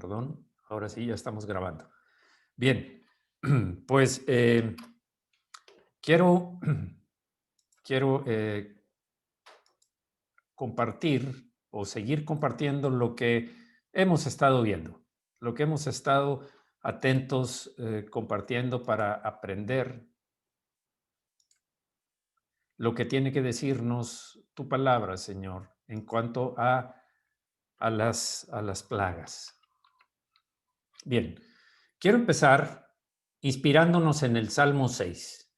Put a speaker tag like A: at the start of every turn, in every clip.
A: Perdón, ahora sí ya estamos grabando. Bien, pues quiero, quiero compartir o seguir compartiendo lo que hemos estado viendo, lo que hemos estado atentos compartiendo para aprender lo que tiene que decirnos tu palabra, Señor, en cuanto a las plagas. Bien, quiero empezar inspirándonos en el Salmo 6.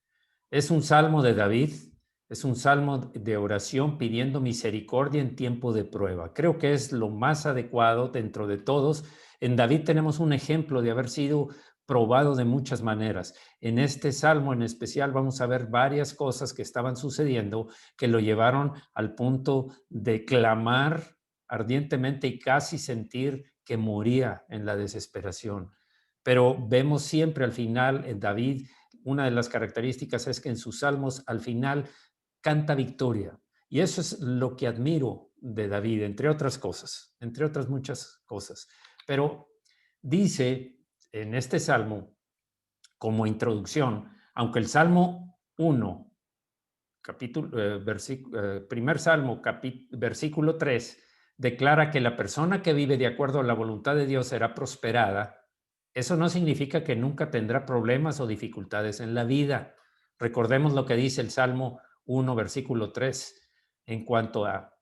A: Es un salmo de David, es un salmo de oración pidiendo misericordia en tiempo de prueba. Creo que es lo más adecuado dentro de todos. En David tenemos un ejemplo de haber sido probado de muchas maneras. En este salmo en especial vamos a ver varias cosas que estaban sucediendo que lo llevaron al punto de clamar ardientemente y casi sentir que moría en la desesperación. Pero vemos siempre al final en David, una de las características es que en sus salmos al final canta victoria. Y eso es lo que admiro de David, entre otras cosas, entre otras muchas cosas. Pero dice en este salmo, como introducción, aunque el Salmo 1, primer Salmo, versículo 3, declara que la persona que vive de acuerdo a la voluntad de Dios será prosperada, eso no significa que nunca tendrá problemas o dificultades en la vida. Recordemos lo que dice el Salmo 1, versículo 3, en cuanto a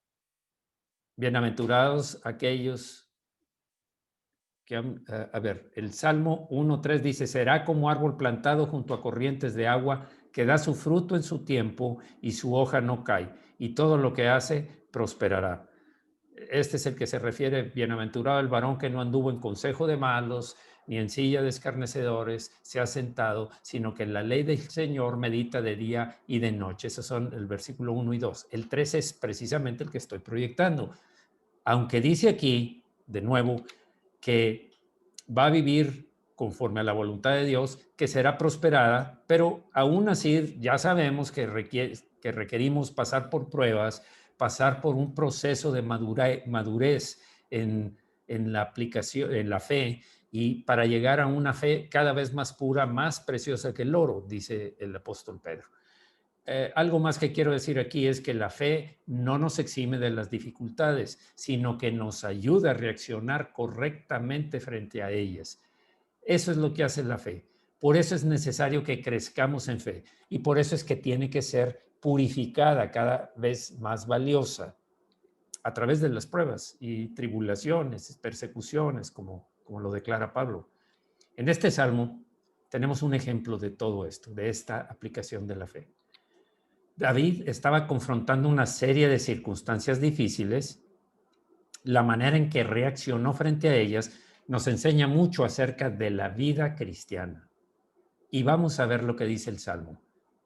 A: bienaventurados aquellos que a ver, el Salmo 1:3 dice, será como árbol plantado junto a corrientes de agua, que da su fruto en su tiempo y su hoja no cae, y todo lo que hace prosperará. Este es el que se refiere, bienaventurado el varón que no anduvo en consejo de malos, ni en silla de escarnecedores se ha sentado, sino que en la ley del Señor medita de día y de noche. Esos son el versículo 1 y 2. El 3 es precisamente el que estoy proyectando. Aunque dice aquí, de nuevo, que va a vivir conforme a la voluntad de Dios, que será prosperada, pero aún así ya sabemos que, que requerimos pasar por pruebas, pasar por un proceso de madurez en la aplicación, en la fe, y para llegar a una fe cada vez más pura, más preciosa que el oro, dice el apóstol Pedro. Algo más que quiero decir aquí es que la fe no nos exime de las dificultades, sino que nos ayuda a reaccionar correctamente frente a ellas. Eso es lo que hace la fe. Por eso es necesario que crezcamos en fe y por eso es que tiene que ser purificada, cada vez más valiosa a través de las pruebas y tribulaciones, persecuciones, como lo declara Pablo. En este salmo tenemos un ejemplo de todo esto, de esta aplicación de la fe. David estaba confrontando una serie de circunstancias difíciles. La manera en que reaccionó frente a ellas nos enseña mucho acerca de la vida cristiana. Y vamos a ver lo que dice el Salmo.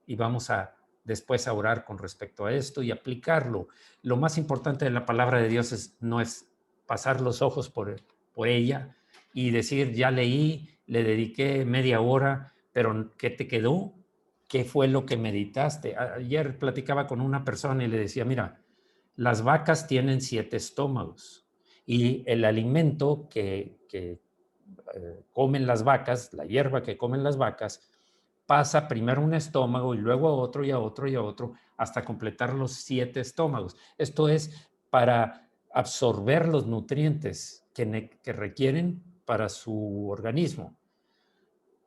A: Y vamos a después a orar con respecto a esto y aplicarlo. Lo más importante de la palabra de Dios no es pasar los ojos por ella y decir, ya leí, le dediqué media hora, pero ¿qué te quedó? ¿Qué fue lo que meditaste? Ayer platicaba con una persona y le decía, mira, las vacas tienen 7 estómagos y el alimento que comen las vacas, la hierba que comen las vacas, pasa primero a un estómago y luego a otro y a otro y a otro hasta completar los 7 estómagos. Esto es para absorber los nutrientes que requieren para su organismo.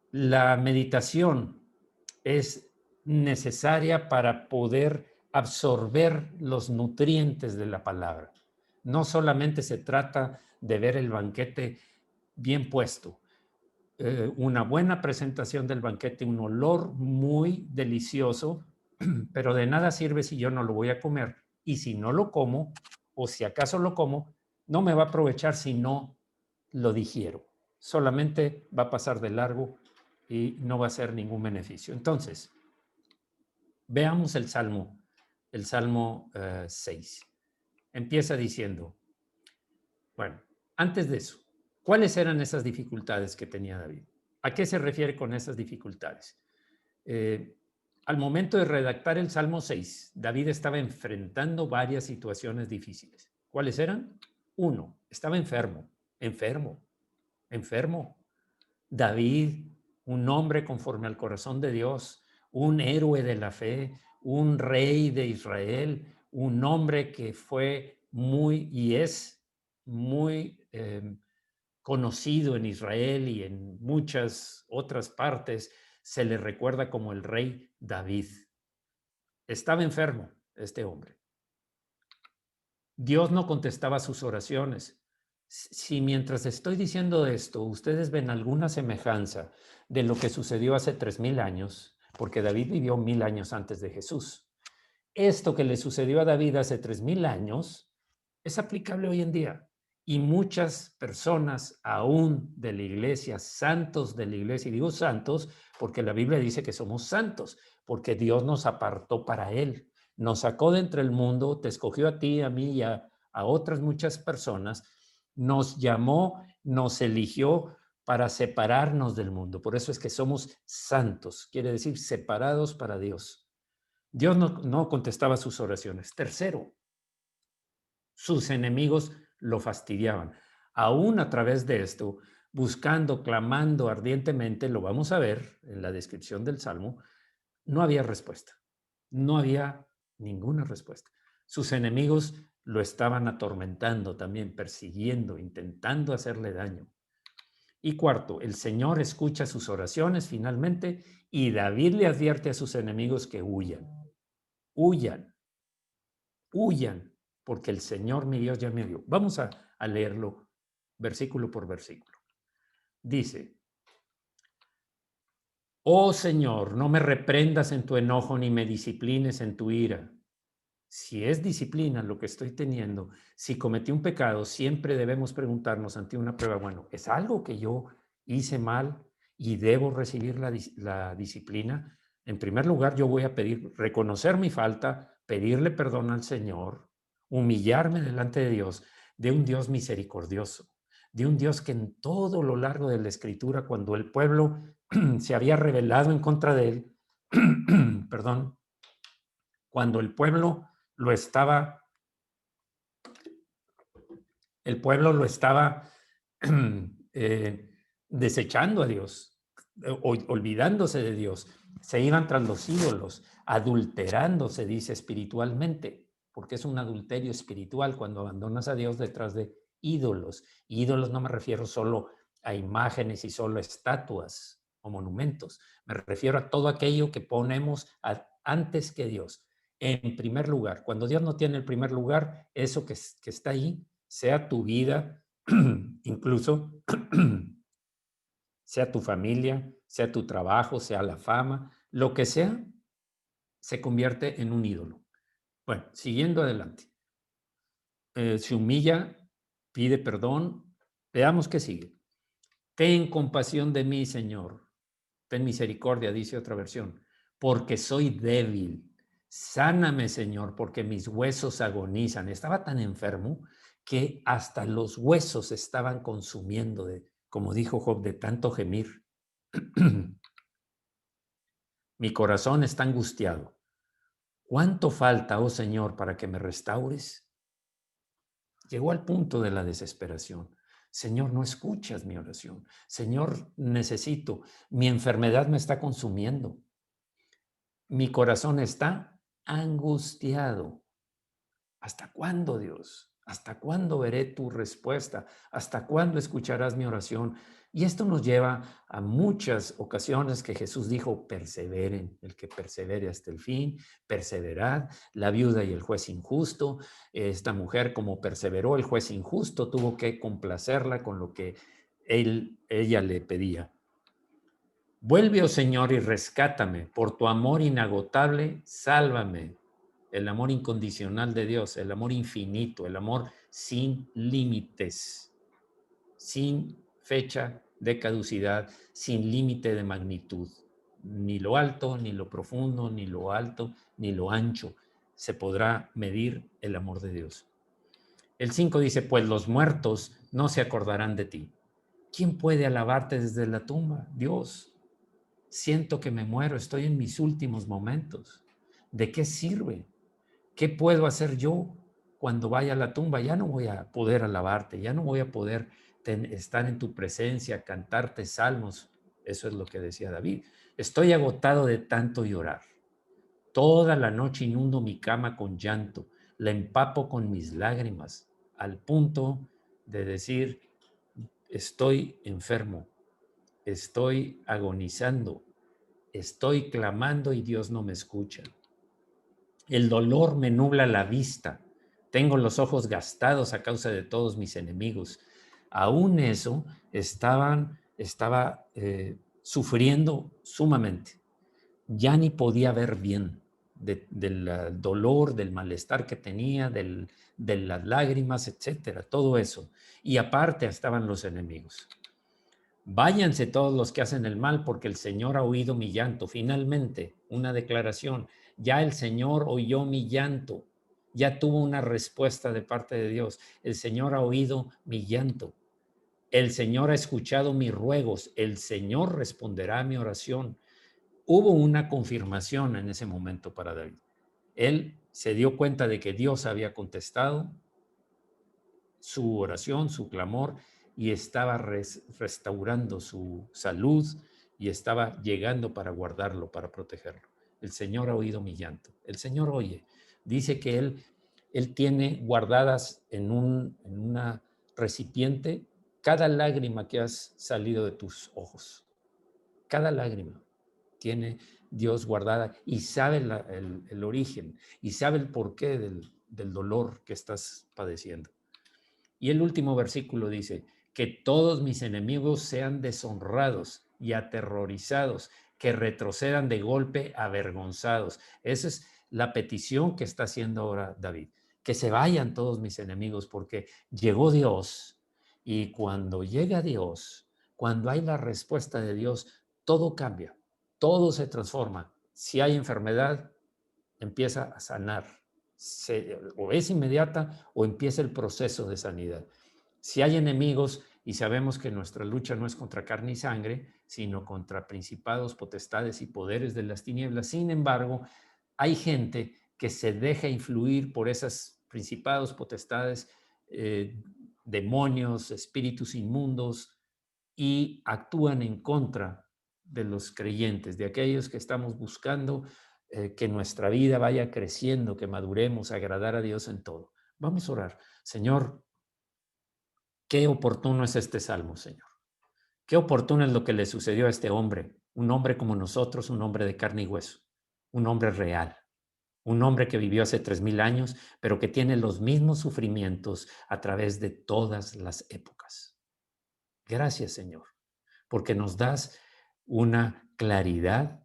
A: La meditación es necesaria para poder absorber los nutrientes de la palabra. No solamente se trata de ver el banquete bien puesto, una buena presentación del banquete, un olor muy delicioso, pero de nada sirve si yo no lo voy a comer. Y si no lo como, o si acaso lo como, no me va a aprovechar si no lo digiero. Solamente va a pasar de largo y no va a ser ningún beneficio. Entonces, veamos el Salmo 6. Empieza diciendo, bueno, antes de eso, ¿cuáles eran esas dificultades que tenía David? ¿A qué se refiere con esas dificultades? Eh, al momento de redactar el Salmo 6, David estaba enfrentando varias situaciones difíciles. ¿Cuáles eran? Uno, estaba enfermo, enfermo. enfermo. David, un hombre conforme al corazón de Dios, un héroe de la fe, un rey de Israel, un hombre que fue muy y es muy conocido en Israel y en muchas otras partes, se le recuerda como el rey David. Estaba enfermo este hombre. Dios no contestaba sus oraciones. Si mientras estoy diciendo esto, ustedes ven alguna semejanza de lo que sucedió hace 3000 años, porque David vivió 1000 años antes de Jesús. Esto que le sucedió a David hace 3000 años es aplicable hoy en día. Y muchas personas aún de la iglesia, santos de la iglesia, y digo santos porque la Biblia dice que somos santos, porque Dios nos apartó para Él, nos sacó de entre el mundo, te escogió a ti, a mí y a otras muchas personas, nos llamó, nos eligió para separarnos del mundo. Por eso es que somos santos, quiere decir separados para Dios. Dios no contestaba sus oraciones. Tercero, sus enemigos lo fastidiaban. Aún a través de esto, buscando, clamando ardientemente, lo vamos a ver en la descripción del Salmo, no había respuesta. No había ninguna respuesta. Sus enemigos lo estaban atormentando también, persiguiendo, intentando hacerle daño. Y cuarto, el Señor escucha sus oraciones finalmente y David le advierte a sus enemigos que huyan. Huyan, huyan, porque el Señor mi Dios ya me dio. Vamos a leerlo versículo por versículo. Dice, oh Señor, no me reprendas en tu enojo ni me disciplines en tu ira. Si es disciplina lo que estoy teniendo, si cometí un pecado, siempre debemos preguntarnos ante una prueba, bueno, ¿es algo que yo hice mal y debo recibir la disciplina? En primer lugar, yo voy a pedir, reconocer mi falta, pedirle perdón al Señor, humillarme delante de Dios, de un Dios misericordioso, de un Dios que en todo lo largo de la Escritura, cuando el pueblo se había rebelado en contra de él, perdón, cuando lo estaba, el pueblo lo estaba eh, desechando a Dios, olvidándose de Dios, se iban tras los ídolos, adulterándose, dice espiritualmente, porque es un adulterio espiritual cuando abandonas a Dios detrás de ídolos. Ídolos no me refiero solo a imágenes y solo a estatuas o monumentos, me refiero a todo aquello que ponemos antes que Dios. En primer lugar, cuando Dios no tiene el primer lugar, eso que está ahí, sea tu vida, incluso sea tu familia, sea tu trabajo, sea la fama, lo que sea, se convierte en un ídolo. Bueno, siguiendo adelante. Se humilla, pide perdón. Veamos qué sigue. Ten compasión de mí, Señor. Ten misericordia, dice otra versión, porque soy débil. Sáname, Señor, porque mis huesos agonizan. Estaba tan enfermo que hasta los huesos estaban consumiendo, como dijo Job, de tanto gemir. Mi corazón está angustiado. ¿Cuánto falta, oh Señor, para que me restaures? Llegó al punto de la desesperación. Señor, no escuchas mi oración. Señor, necesito. Mi enfermedad me está consumiendo. Mi corazón está angustiado. ¿Hasta cuándo, Dios? ¿Hasta cuándo veré tu respuesta? ¿Hasta cuándo escucharás mi oración? Y esto nos lleva a muchas ocasiones que Jesús dijo, perseveren, el que persevere hasta el fin, perseverad, la viuda y el juez injusto. Esta mujer, como perseveró el juez injusto, tuvo que complacerla con lo que ella le pedía. Vuelve, oh Señor, y rescátame. Por tu amor inagotable, sálvame. El amor incondicional de Dios, el amor infinito, el amor sin límites, sin fecha de caducidad, sin límite de magnitud. Ni lo alto, ni lo profundo, ni lo alto, ni lo ancho se podrá medir el amor de Dios. El 5 dice, pues los muertos no se acordarán de ti. ¿Quién puede alabarte desde la tumba? Dios. Siento que me muero, estoy en mis últimos momentos. ¿De qué sirve? ¿Qué puedo hacer yo cuando vaya a la tumba? Ya no voy a poder alabarte, ya no voy a poder estar en tu presencia, cantarte salmos. Eso es lo que decía David. Estoy agotado de tanto llorar. Toda la noche inundo mi cama con llanto, la empapo con mis lágrimas, al punto de decir, estoy enfermo, estoy agonizando, estoy clamando y Dios no me escucha. El dolor me nubla la vista. Tengo los ojos gastados a causa de todos mis enemigos. Aún eso estaba sufriendo sumamente. Ya ni podía ver bien del dolor, del malestar que tenía, de las lágrimas, etcétera, todo eso. Y aparte estaban los enemigos. Váyanse todos los que hacen el mal, porque el Señor ha oído mi llanto. Finalmente, una declaración. Ya el Señor oyó mi llanto. Ya tuvo una respuesta de parte de Dios. El Señor ha oído mi llanto. El Señor ha escuchado mis ruegos. El Señor responderá a mi oración. Hubo una confirmación en ese momento para David. Él se dio cuenta de que Dios había contestado su oración, su clamor, y estaba restaurando su salud y estaba llegando para guardarlo, para protegerlo. El Señor ha oído mi llanto. El Señor oye. Dice que Él tiene guardadas en una recipiente cada lágrima que has salido de tus ojos. Cada lágrima tiene Dios guardada y sabe el origen y sabe el porqué del dolor que estás padeciendo. Y el último versículo dice, que todos mis enemigos sean deshonrados y aterrorizados, que retrocedan de golpe avergonzados. Esa es la petición que está haciendo ahora David, que se vayan todos mis enemigos, porque llegó Dios, y cuando llega Dios, cuando hay la respuesta de Dios, todo cambia, todo se transforma. Si hay enfermedad, empieza a sanar. O es inmediata o empieza el proceso de sanidad. Si hay enemigos, y sabemos que nuestra lucha no es contra carne y sangre, sino contra principados, potestades y poderes de las tinieblas. Sin embargo, hay gente que se deja influir por esos principados, potestades, demonios, espíritus inmundos, y actúan en contra de los creyentes, de aquellos que estamos buscando que nuestra vida vaya creciendo, que maduremos, agradar a Dios en todo. Vamos a orar. Señor, qué oportuno es este salmo, Señor. Qué oportuno es lo que le sucedió a este hombre, un hombre como nosotros, un hombre de carne y hueso, un hombre real, un hombre que vivió hace 3000 años, pero que tiene los mismos sufrimientos a través de todas las épocas. Gracias, Señor, porque nos das una claridad,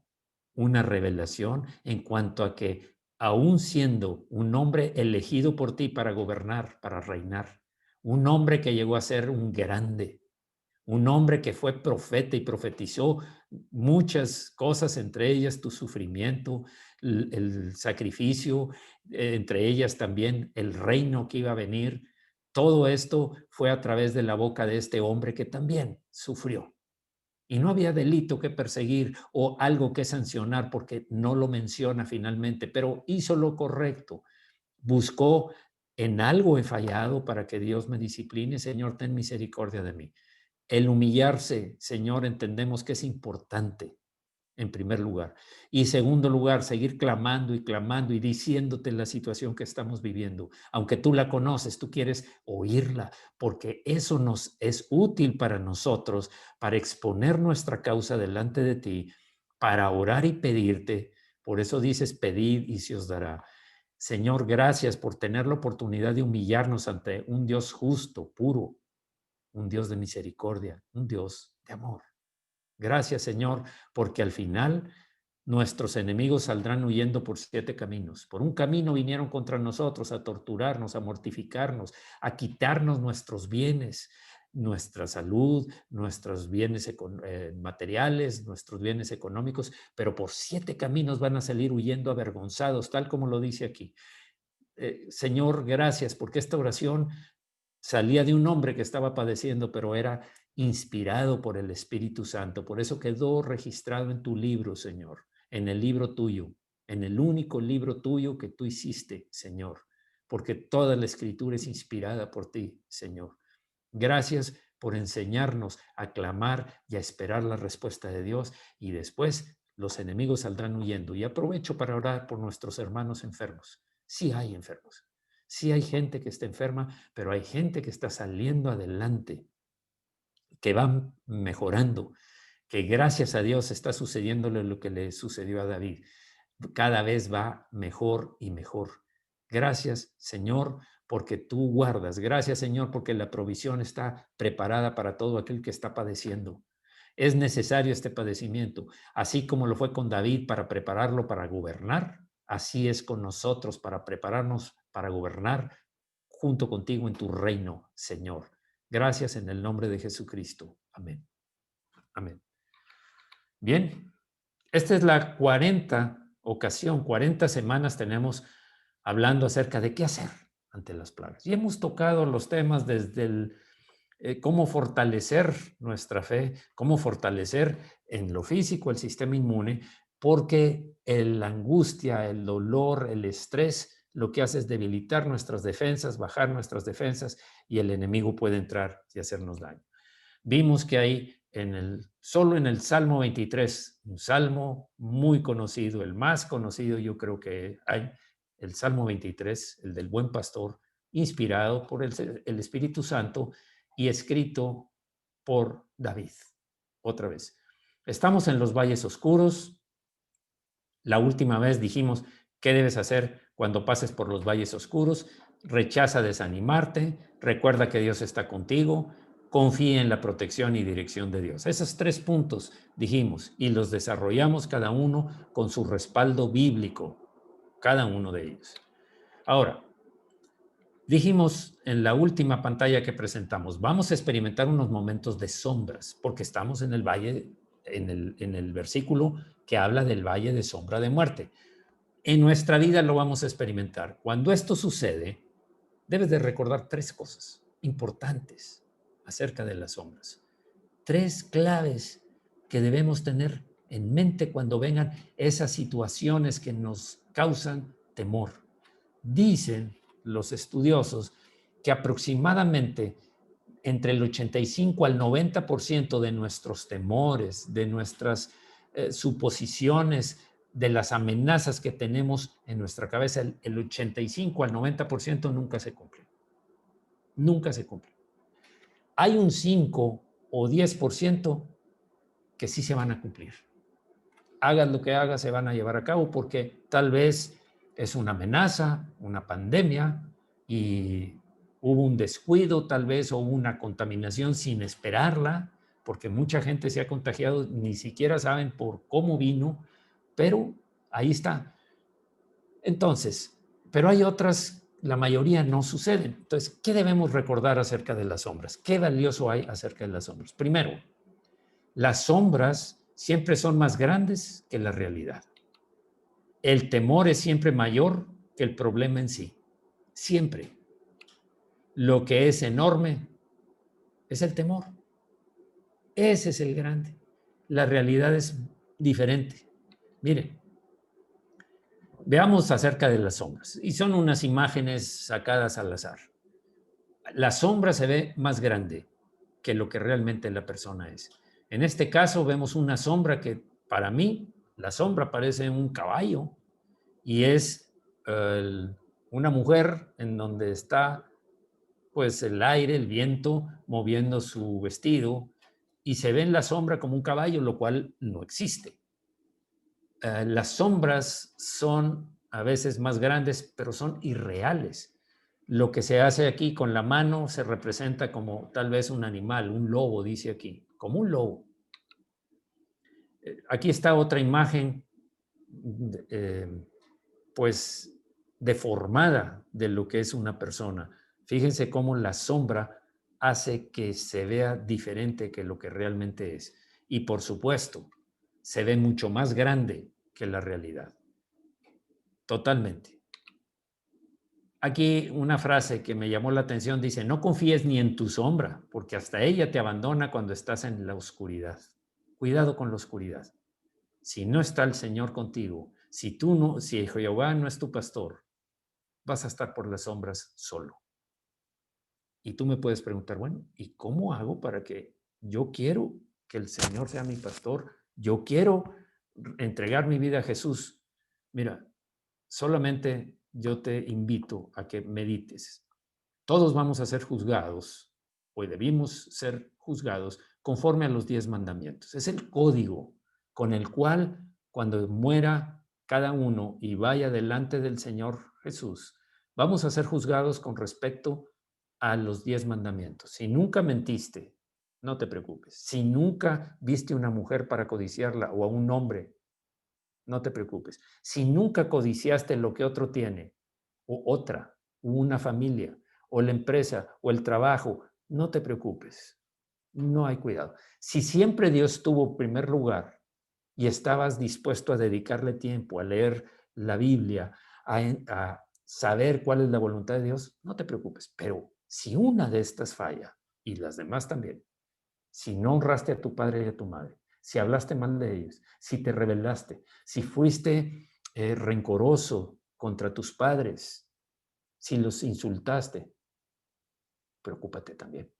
A: una revelación en cuanto a que aún siendo un hombre elegido por ti para gobernar, para reinar, un hombre que llegó a ser un grande, un hombre que fue profeta y profetizó muchas cosas, entre ellas tu sufrimiento, el sacrificio, entre ellas también el reino que iba a venir. Todo esto fue a través de la boca de este hombre que también sufrió. Y no había delito que perseguir o algo que sancionar porque no lo menciona finalmente, pero hizo lo correcto. Buscó, en algo he fallado para que Dios me discipline. Señor, ten misericordia de mí. El humillarse, Señor, entendemos que es importante, en primer lugar. Y segundo lugar, seguir clamando y diciéndote la situación que estamos viviendo. Aunque tú la conoces, tú quieres oírla, porque eso nos es útil para nosotros, para exponer nuestra causa delante de ti, para orar y pedirte. Por eso dices, pedid y se os dará. Señor, gracias por tener la oportunidad de humillarnos ante un Dios justo, puro, un Dios de misericordia, un Dios de amor. Gracias, Señor, porque al final nuestros enemigos saldrán huyendo por 7 caminos. Por un camino vinieron contra nosotros a torturarnos, a mortificarnos, a quitarnos nuestros bienes, nuestra salud, nuestros bienes materiales, nuestros bienes económicos, pero por 7 caminos van a salir huyendo avergonzados, tal como lo dice aquí. Señor, gracias, porque esta oración salía de un hombre que estaba padeciendo, pero era inspirado por el Espíritu Santo. Por eso quedó registrado en tu libro, Señor, en el libro tuyo, en el único libro tuyo que tú hiciste, Señor, porque toda la escritura es inspirada por ti, Señor. Gracias por enseñarnos a clamar y a esperar la respuesta de Dios, y después los enemigos saldrán huyendo. Y aprovecho para orar por nuestros hermanos enfermos. Sí hay enfermos, sí hay gente que está enferma, pero hay gente que está saliendo adelante, que van mejorando, que gracias a Dios está sucediéndole lo que le sucedió a David. Cada vez va mejor y mejor. Gracias, Señor, porque tú guardas. Gracias, Señor, porque la provisión está preparada para todo aquel que está padeciendo. Es necesario este padecimiento, así como lo fue con David para prepararlo para gobernar, así es con nosotros para prepararnos para gobernar junto contigo en tu reino, Señor. Gracias en el nombre de Jesucristo. Amén. Amén. Bien, esta es la 40 ocasión, 40 semanas tenemos hablando acerca de qué hacer ante las plagas. Y hemos tocado los temas desde el cómo fortalecer nuestra fe, cómo fortalecer en lo físico el sistema inmune, porque la angustia, el dolor, el estrés, lo que hace es debilitar nuestras defensas, bajar nuestras defensas, y el enemigo puede entrar y hacernos daño. Vimos que hay solo en el Salmo 23, un salmo muy conocido, el más conocido yo creo que hay, el Salmo 23, el del buen pastor, inspirado por el Espíritu Santo y escrito por David. Otra vez, estamos en los valles oscuros. La última vez dijimos, ¿qué debes hacer cuando pases por los valles oscuros? Rechaza desanimarte, recuerda que Dios está contigo, confía en la protección y dirección de Dios. Esos 3 puntos dijimos y los desarrollamos cada uno con su respaldo bíblico, cada uno de ellos. Ahora, dijimos en la última pantalla que presentamos, vamos a experimentar unos momentos de sombras, porque estamos en el valle, en el versículo que habla del valle de sombra de muerte. En nuestra vida lo vamos a experimentar. Cuando esto sucede, debes de recordar 3 cosas importantes acerca de las sombras. 3 claves que debemos tener en mente cuando vengan esas situaciones que nos causan temor. Dicen los estudiosos que aproximadamente entre el 85 al 90% de nuestros temores, de nuestras suposiciones, de las amenazas que tenemos en nuestra cabeza, el 85 al 90% nunca se cumple. Nunca se cumple. Hay un 5 o 10% que sí se van a cumplir. Hagas lo que hagas, se van a llevar a cabo porque tal vez es una amenaza, una pandemia y hubo un descuido tal vez o una contaminación sin esperarla, porque mucha gente se ha contagiado, ni siquiera saben por cómo vino, pero ahí está. Entonces, pero hay otras, la mayoría no suceden. Entonces, ¿qué debemos recordar acerca de las sombras? ¿Qué valioso hay acerca de las sombras? Primero, las sombras siempre son más grandes que la realidad. El temor es siempre mayor que el problema en sí. Siempre. Lo que es enorme es el temor. Ese es el grande. La realidad es diferente. Miren, veamos acerca de las sombras. Y son unas imágenes sacadas al azar. La sombra se ve más grande que lo que realmente la persona es. En este caso vemos una sombra que para mí, la sombra parece un caballo y es una mujer en donde está pues el aire, el viento moviendo su vestido y se ve en la sombra como un caballo, lo cual no existe. Las sombras son a veces más grandes, pero son irreales. Lo que se hace aquí con la mano se representa como tal vez un animal, un lobo, dice aquí, como un lobo. Aquí está otra imagen, pues deformada de lo que es una persona. Fíjense cómo la sombra hace que se vea diferente que lo que realmente es. Y por supuesto, se ve mucho más grande que la realidad. Totalmente. Aquí una frase que me llamó la atención dice, no confíes ni en tu sombra, porque hasta ella te abandona cuando estás en la oscuridad. Cuidado con la oscuridad. Si no está el Señor contigo, si Jehová no es tu pastor, vas a estar por las sombras solo. Y tú me puedes preguntar, bueno, ¿y cómo hago para que yo quiero que el Señor sea mi pastor? Yo quiero entregar mi vida a Jesús. Mira, solamente yo te invito a que medites. Todos vamos a ser juzgados, o debimos ser juzgados conforme a los 10 mandamientos. Es el código con el cual, cuando muera cada uno y vaya delante del Señor Jesús, vamos a ser juzgados con respecto a los 10 mandamientos. Si nunca mentiste, no te preocupes. Si nunca viste una mujer para codiciarla o a un hombre, no te preocupes. Si nunca codiciaste lo que otro tiene, o otra, o una familia, o la empresa, o el trabajo, no te preocupes. No hay cuidado. Si siempre Dios tuvo primer lugar y estabas dispuesto a dedicarle tiempo, a leer la Biblia, a saber cuál es la voluntad de Dios, no te preocupes. Pero si una de estas falla, y las demás también, si no honraste a tu padre y a tu madre, si hablaste mal de ellos, si te rebelaste, si fuiste rencoroso contra tus padres, si los insultaste, preocúpate también.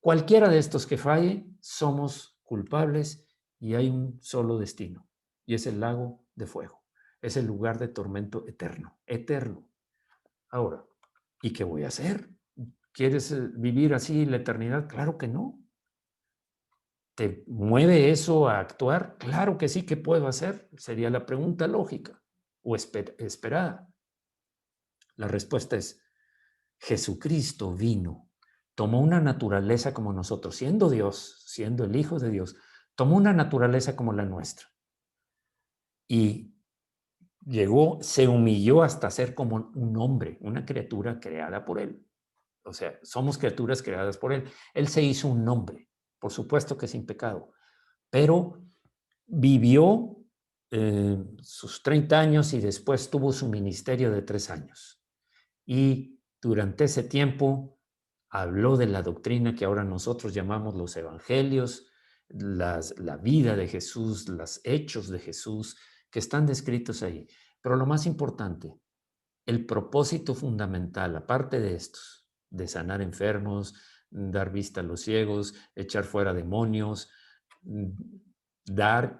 A: Cualquiera de estos que falle, somos culpables y hay un solo destino, y es el lago de fuego. Es el lugar de tormento eterno, eterno. Ahora, ¿y qué voy a hacer? ¿Quieres vivir así la eternidad? Claro que no. ¿Te mueve eso a actuar? Claro que sí, ¿qué puedo hacer? Sería la pregunta lógica o esperada. La respuesta es, Jesucristo vino, tomó una naturaleza como nosotros, siendo Dios, siendo el Hijo de Dios, tomó una naturaleza como la nuestra y llegó, se humilló hasta ser como un hombre, una criatura creada por Él. O sea, somos criaturas creadas por Él. Él se hizo un hombre, por supuesto que sin pecado, pero vivió sus 30 años y después tuvo su ministerio de 3 años. Y durante ese tiempo habló de la doctrina que ahora nosotros llamamos los evangelios, la vida de Jesús, los hechos de Jesús que están descritos ahí. Pero lo más importante, el propósito fundamental, aparte de estos, de sanar enfermos, dar vista a los ciegos, echar fuera demonios, dar,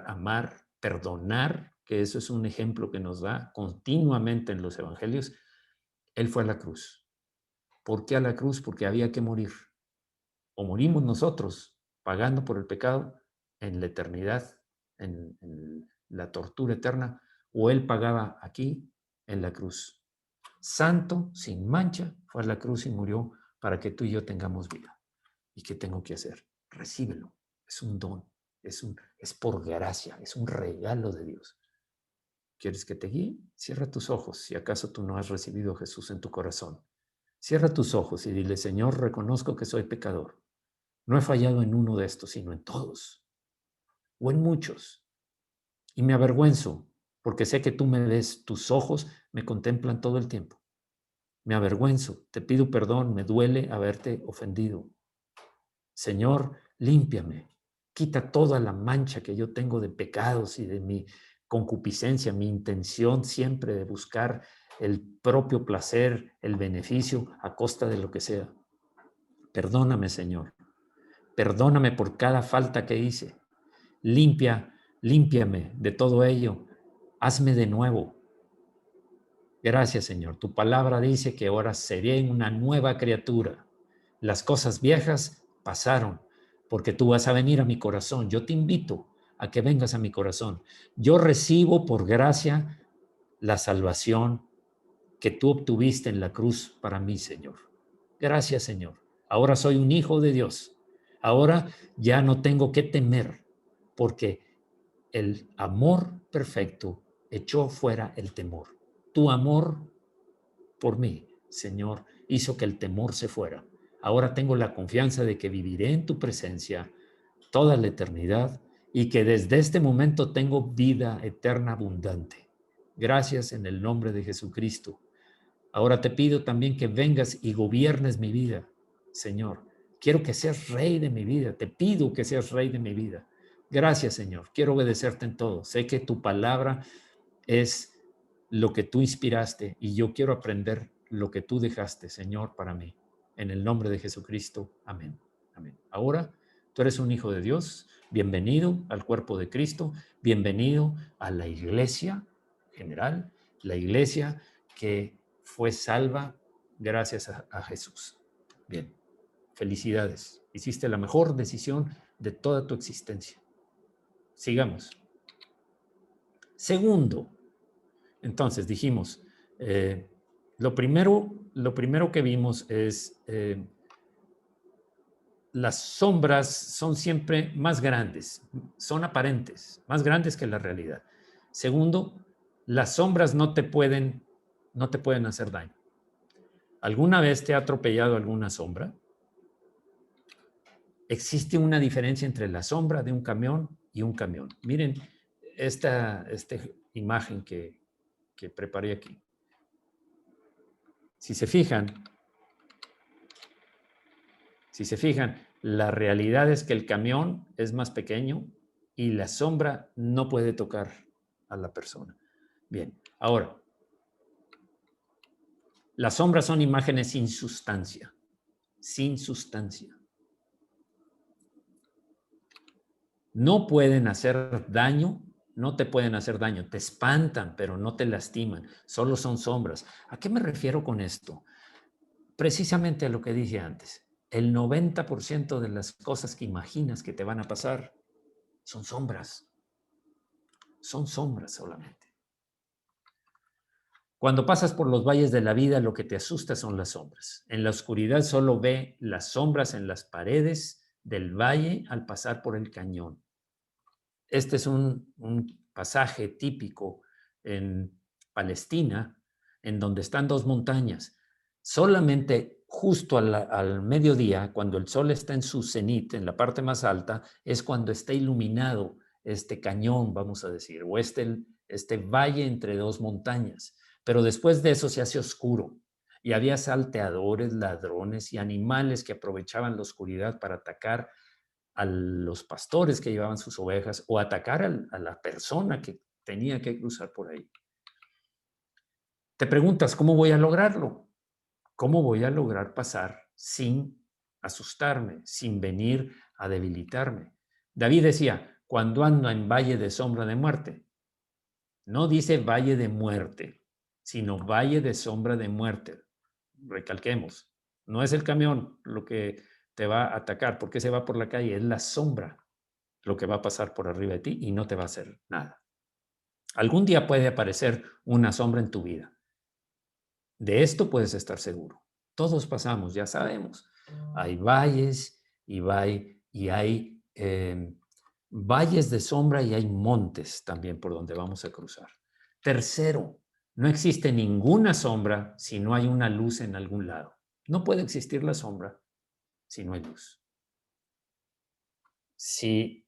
A: amar, perdonar, que eso es un ejemplo que nos da continuamente en los evangelios. Él fue a la cruz. ¿Por qué a la cruz? Porque había que morir. O morimos nosotros pagando por el pecado en la eternidad, en la tortura eterna, o Él pagaba aquí en la cruz. Santo, sin mancha, fue a la cruz y murió para que tú y yo tengamos vida. ¿Y qué tengo que hacer? Recíbelo. Es un don, es por gracia, es un regalo de Dios. ¿Quieres que te guíe? Cierra tus ojos si acaso tú no has recibido a Jesús en tu corazón. Cierra tus ojos y dile, Señor, reconozco que soy pecador. No he fallado en uno de estos, sino en todos, o en muchos. Y me avergüenzo, porque sé que tú me ves, tus ojos me contemplan todo el tiempo. Me avergüenzo, te pido perdón, me duele haberte ofendido. Señor, límpiame, quita toda la mancha que yo tengo de pecados y de mi concupiscencia, mi intención siempre de buscar el propio placer, el beneficio a costa de lo que sea. Perdóname, Señor. Perdóname por cada falta que hice. Límpiame de todo ello. Hazme de nuevo. Gracias, Señor. Tu palabra dice que ahora seré una nueva criatura. Las cosas viejas pasaron, porque tú vas a venir a mi corazón. Yo te invito a que vengas a mi corazón. Yo recibo por gracia la salvación que tú obtuviste en la cruz para mí, Señor. Gracias, Señor. Ahora soy un hijo de Dios. Ahora ya no tengo que temer, porque el amor perfecto echó fuera el temor. Tu amor por mí, Señor, hizo que el temor se fuera. Ahora tengo la confianza de que viviré en tu presencia toda la eternidad y que desde este momento tengo vida eterna abundante. Gracias en el nombre de Jesucristo. Ahora te pido también que vengas y gobiernes mi vida, Señor. Quiero que seas rey de mi vida. Te pido que seas rey de mi vida. Gracias, Señor. Quiero obedecerte en todo. Sé que tu palabra es lo que tú inspiraste y yo quiero aprender lo que tú dejaste, Señor, para mí. En el nombre de Jesucristo. Amén. Amén. Ahora, tú eres un hijo de Dios. Bienvenido al cuerpo de Cristo. Bienvenido a la iglesia general, la iglesia que fue salva gracias a Jesús. Bien, felicidades. Hiciste la mejor decisión de toda tu existencia. Sigamos. Segundo, entonces dijimos, lo primero que vimos es las sombras son siempre más grandes, son aparentes, más grandes que la realidad. Segundo, las sombras no te pueden hacer daño. ¿Alguna vez te ha atropellado alguna sombra? Existe una diferencia entre la sombra de un camión y un camión. Miren esta imagen que preparé aquí. Si se fijan, la realidad es que el camión es más pequeño y la sombra no puede tocar a la persona. Bien, ahora, las sombras son imágenes sin sustancia, sin sustancia. No pueden hacer daño, no te pueden hacer daño, te espantan, pero no te lastiman, solo son sombras. ¿A qué me refiero con esto? Precisamente a lo que dije antes. El 90% de las cosas que imaginas que te van a pasar son sombras. Son sombras solamente. Cuando pasas por los valles de la vida, lo que te asusta son las sombras. En la oscuridad solo ve las sombras en las paredes del valle al pasar por el cañón. Este es un pasaje típico en Palestina, en donde están dos montañas. Solamente justo al mediodía, cuando el sol está en su cenit, en la parte más alta, es cuando está iluminado este cañón, vamos a decir, o este valle entre dos montañas. Pero después de eso se hace oscuro y había salteadores, ladrones y animales que aprovechaban la oscuridad para atacar a los pastores que llevaban sus ovejas o atacar a la persona que tenía que cruzar por ahí. Te preguntas, ¿cómo voy a lograrlo? ¿Cómo voy a lograr pasar sin asustarme, sin venir a debilitarme? David decía, cuando ando en valle de sombra de muerte, no dice valle de muerte, sino valle de sombra de muerte. Recalquemos, no es el camión lo que te va a atacar, porque se va por la calle, es la sombra lo que va a pasar por arriba de ti y no te va a hacer nada. Algún día puede aparecer una sombra en tu vida. De esto puedes estar seguro. Todos pasamos, ya sabemos. Hay valles y hay valles de sombra y hay montes también por donde vamos a cruzar. Tercero, no existe ninguna sombra si no hay una luz en algún lado. No puede existir la sombra si no hay luz. Si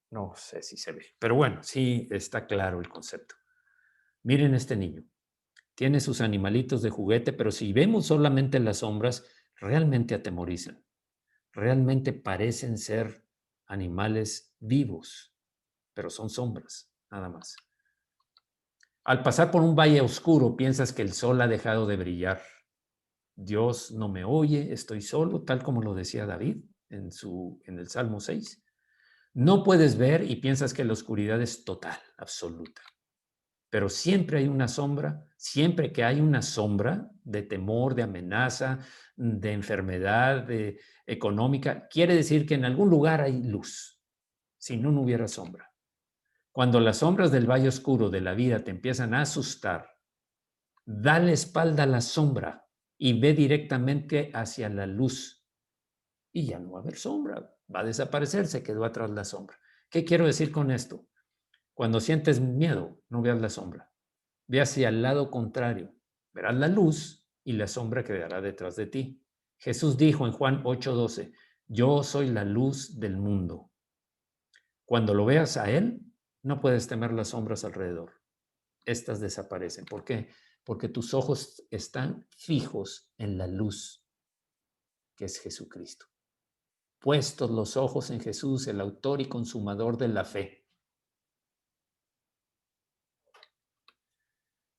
A: No sé si se ve, pero bueno, sí está claro el concepto. Miren este niño. Tiene sus animalitos de juguete, pero si vemos solamente las sombras, realmente atemorizan. Realmente parecen ser animales vivos, pero son sombras, nada más. Al pasar por un valle oscuro, piensas que el sol ha dejado de brillar. Dios no me oye, estoy solo, tal como lo decía David en el Salmo 6. No puedes ver y piensas que la oscuridad es total, absoluta. Pero siempre hay una sombra, siempre que hay una sombra de temor, de amenaza, de enfermedad, económica, quiere decir que en algún lugar hay luz. Si no, no hubiera sombra. Cuando las sombras del valle oscuro de la vida te empiezan a asustar, dale espalda a la sombra y ve directamente hacia la luz. Y ya no va a haber sombra, va a desaparecer, se quedó atrás la sombra. ¿Qué quiero decir con esto? Cuando sientes miedo, no veas la sombra. Ve hacia el lado contrario. Verás la luz y la sombra quedará detrás de ti. Jesús dijo en Juan 8:12, yo soy la luz del mundo. Cuando lo veas a Él, no puedes temer las sombras alrededor. Estas desaparecen. ¿Por qué? Porque tus ojos están fijos en la luz, que es Jesucristo. Puestos los ojos en Jesús, el autor y consumador de la fe.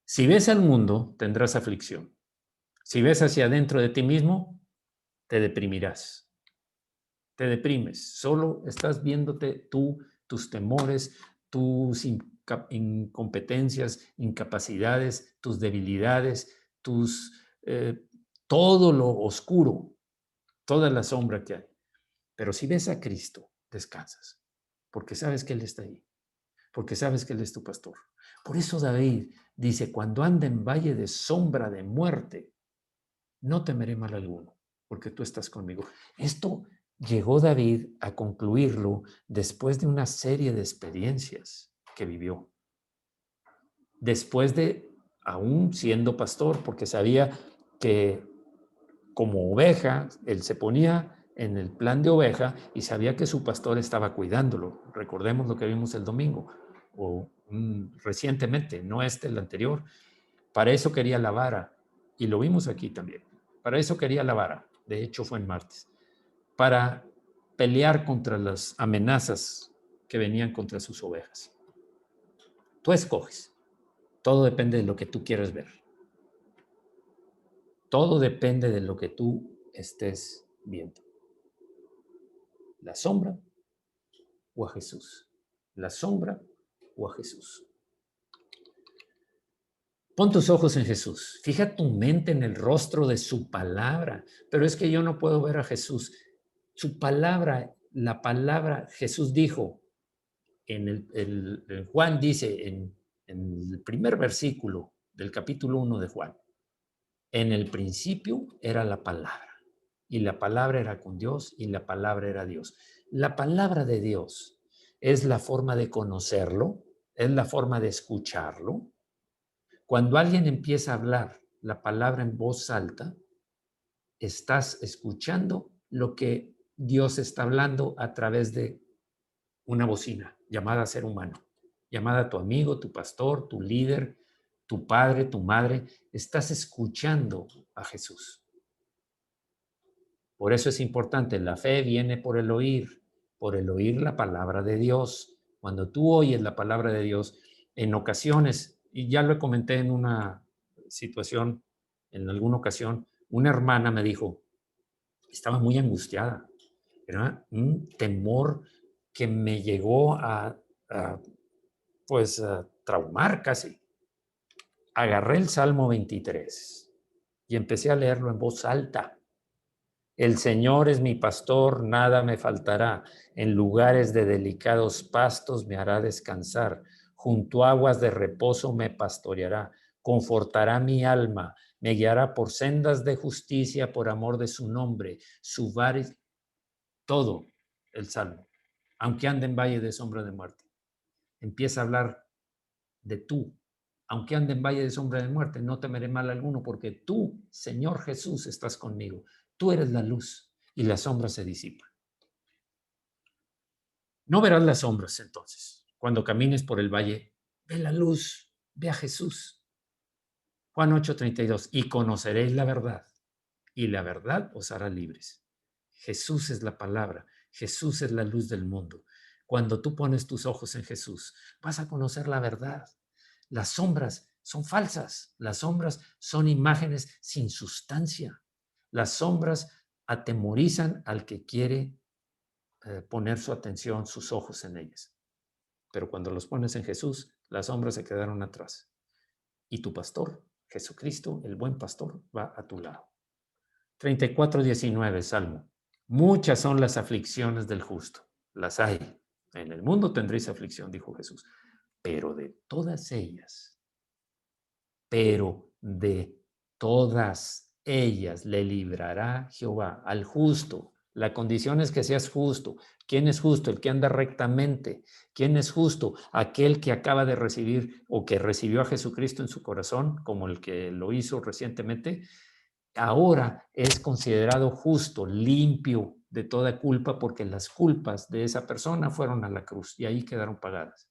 A: Si ves al mundo, tendrás aflicción. Si ves hacia adentro de ti mismo, te deprimirás. Te deprimes. Solo estás viéndote tú, tus temores, tus incompetencias, incapacidades, tus debilidades, todo lo oscuro, toda la sombra que hay. Pero si ves a Cristo, descansas, porque sabes que Él está ahí, porque sabes que Él es tu pastor. Por eso David dice, cuando ande en valle de sombra de muerte, no temeré mal alguno, porque tú estás conmigo. Esto llegó David a concluirlo después de una serie de experiencias que vivió. Después de, aún siendo pastor, porque sabía que como oveja, él se ponía en el plan de oveja y sabía que su pastor estaba cuidándolo. Recordemos lo que vimos el domingo, o recientemente, no el anterior. Para eso quería la vara, y lo vimos aquí también. Para eso quería la vara, de hecho fue en martes, para pelear contra las amenazas que venían contra sus ovejas. Tú escoges, todo depende de lo que tú quieres ver. Todo depende de lo que tú estés viendo. La sombra o a Jesús. La sombra o a Jesús. Pon tus ojos en Jesús. Fija tu mente en el rostro de su palabra. Pero es que yo no puedo ver a Jesús. Su palabra, la palabra, Jesús dijo, Juan dice en el primer versículo del capítulo 1 de Juan, en el principio era la palabra, y la palabra era con Dios, y la palabra era Dios. La palabra de Dios es la forma de conocerlo, es la forma de escucharlo. Cuando alguien empieza a hablar la palabra en voz alta, estás escuchando lo que Dios está hablando a través de una bocina llamada ser humano, llamada tu amigo, tu pastor, tu líder, tu padre, tu madre. Estás escuchando a Jesús. Por eso es importante, la fe viene por el oír la palabra de Dios. Cuando tú oyes la palabra de Dios, en ocasiones, y ya lo comenté en una situación, en alguna ocasión, una hermana me dijo, estaba muy angustiada, era un temor que me llegó pues, a traumar casi. Agarré el Salmo 23 y empecé a leerlo en voz alta. El Señor es mi pastor, nada me faltará. En lugares de delicados pastos me hará descansar. Junto a aguas de reposo me pastoreará. Confortará mi alma. Me guiará por sendas de justicia por amor de su nombre. Su vara, todo el salmo. Aunque ande en valle de sombra de muerte. Empieza a hablar de tú. Aunque ande en valle de sombra de muerte, no temeré mal alguno, porque tú, Señor Jesús, estás conmigo. Tú eres la luz y la sombra se disipa. No verás las sombras entonces. Cuando camines por el valle, ve la luz, ve a Jesús. Juan 8:32, y conoceréis la verdad, y la verdad os hará libres. Jesús es la palabra, Jesús es la luz del mundo. Cuando tú pones tus ojos en Jesús, vas a conocer la verdad. Las sombras son falsas, las sombras son imágenes sin sustancia. Las sombras atemorizan al que quiere poner su atención, sus ojos en ellas. Pero cuando los pones en Jesús, las sombras se quedaron atrás. Y tu pastor, Jesucristo, el buen pastor, va a tu lado. 34:19, Salmo. Muchas son las aflicciones del justo. Las hay. En el mundo tendréis aflicción, dijo Jesús. Pero de todas ellas, le librará Jehová al justo. La condición es que seas justo. ¿Quién es justo? El que anda rectamente. ¿Quién es justo? Aquel que acaba de recibir o que recibió a Jesucristo en su corazón, como el que lo hizo recientemente. Ahora es considerado justo, limpio de toda culpa, porque las culpas de esa persona fueron a la cruz y ahí quedaron pagadas.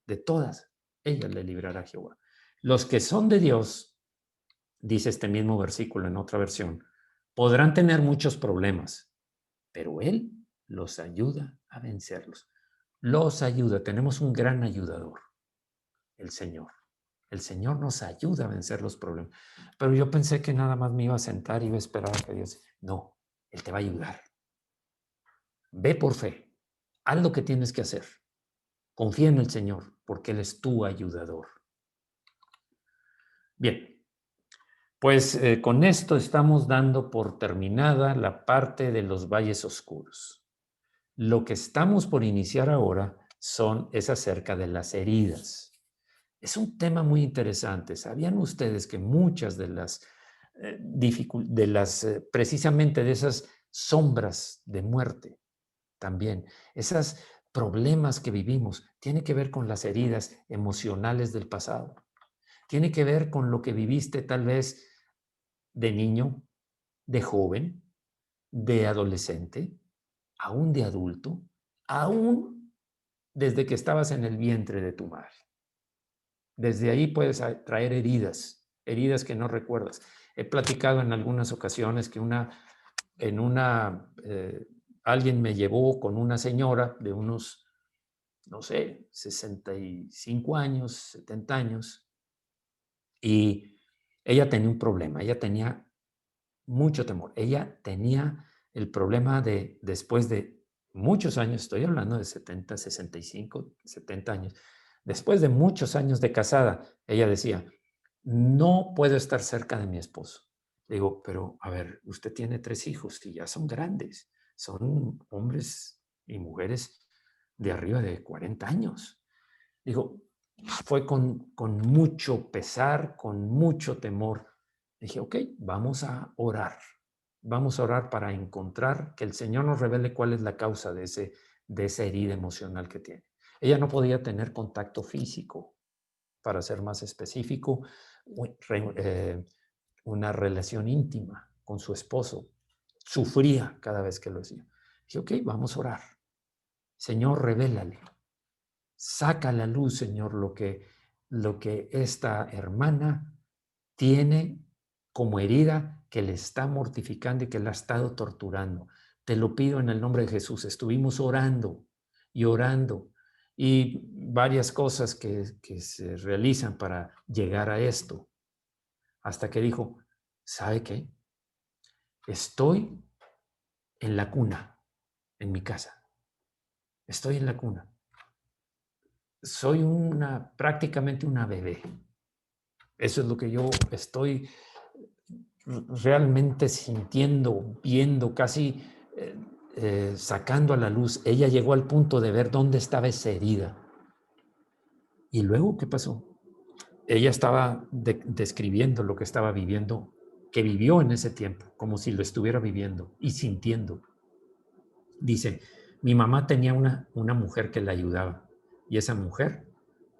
A: De todas ellas le librará Jehová. Los que son de Dios, dice este mismo versículo en otra versión, podrán tener muchos problemas, pero Él los ayuda a vencerlos. Los ayuda. Tenemos un gran ayudador, el Señor. El Señor nos ayuda a vencer los problemas. Pero yo pensé que nada más me iba a sentar y iba a esperar a que Dios... No, Él te va a ayudar. Ve por fe. Haz lo que tienes que hacer. Confía en el Señor, porque Él es tu ayudador. Bien, pues con esto estamos dando por terminada la parte de los valles oscuros. Lo que estamos por iniciar ahora es acerca de las heridas. Es un tema muy interesante. ¿Sabían ustedes que muchas de las precisamente de esas sombras de muerte también, esos problemas que vivimos, tiene que ver con las heridas emocionales del pasado? Tiene que ver con lo que viviste tal vez de niño, de joven, de adolescente, aún de adulto, aún desde que estabas en el vientre de tu madre. Desde ahí puedes traer heridas, heridas que no recuerdas. He platicado en algunas ocasiones que alguien me llevó con una señora de unos, no sé, 65 años, 70 años, y ella tenía un problema, ella tenía mucho temor. Ella tenía el problema de, después de muchos años, estoy hablando de 70, 65, 70 años, después de muchos años de casada, ella decía, no puedo estar cerca de mi esposo. Le digo, pero a ver, usted tiene 3 hijos y ya son grandes, son hombres y mujeres de arriba de 40 años. Digo, fue con mucho pesar, con mucho temor. Dije, ok, vamos a orar. Vamos a orar para encontrar que el Señor nos revele cuál es la causa de esa herida emocional que tiene. Ella no podía tener contacto físico, para ser más específico, una relación íntima con su esposo. Sufría cada vez que lo hacía. Dije, ok, vamos a orar. Señor, revélale. Saca a la luz, Señor, lo que esta hermana tiene como herida que le está mortificando y que la ha estado torturando. Te lo pido en el nombre de Jesús. Estuvimos orando y orando y varias cosas que se realizan para llegar a esto. Hasta que dijo, ¿sabe qué? Estoy en la cuna, en mi casa. Estoy en la cuna. Soy prácticamente una bebé. Eso es lo que yo estoy realmente sintiendo, viendo, casi sacando a la luz. Ella llegó al punto de ver dónde estaba esa herida. ¿Y luego qué pasó? Ella estaba describiendo lo que estaba viviendo, que vivió en ese tiempo, como si lo estuviera viviendo y sintiendo. Dice, mi mamá tenía una mujer que la ayudaba y esa mujer